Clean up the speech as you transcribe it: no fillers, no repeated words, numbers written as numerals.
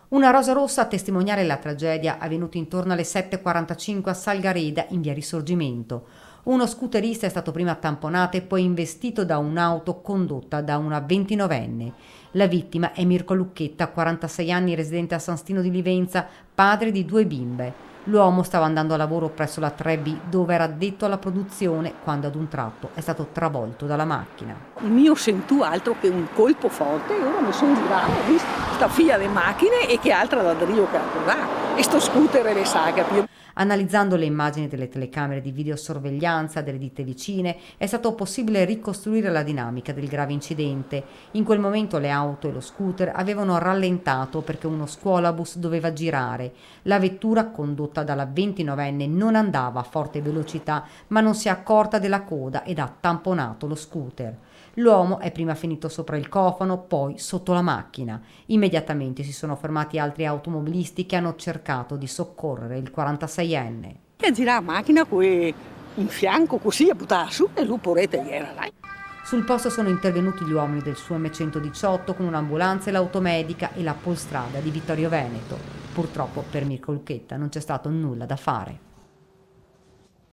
Una rosa rossa a testimoniare la tragedia avvenuta intorno alle 7:45 a Salgareda in via Risorgimento. Uno scooterista è stato prima tamponato e poi investito da un'auto condotta da una 29enne. La vittima è Mirko Lucchetta, 46 anni, residente a San Stino di Livenza, padre di 2 bimbe. L'uomo stava andando a lavoro presso la 3B dove era addetto alla produzione quando ad un tratto è stato travolto dalla macchina. Il mio sentù altro che un colpo forte e ora mi sono girato, ho visto sta figlia di macchine e che altra da Drio che là e sto scooter e le saghe. Analizzando le immagini delle telecamere di videosorveglianza delle ditte vicine è stato possibile ricostruire la dinamica del grave incidente. In quel momento le auto e lo scooter avevano rallentato perché uno scuolabus doveva girare. La vettura condotta dalla 29enne non andava a forte velocità ma non si è accorta della coda ed ha tamponato lo scooter. L'uomo è prima finito sopra il cofano, poi sotto la macchina. Immediatamente si sono fermati altri automobilisti che hanno cercato di soccorrere il 46enne. E girare la macchina qui in fianco così e buttare su e lui porrete era là. Sul posto sono intervenuti gli uomini del suo M118 con un'ambulanza e l'automedica e la polstrada di Vittorio Veneto. Purtroppo per Mirko Lucchetta non c'è stato nulla da fare.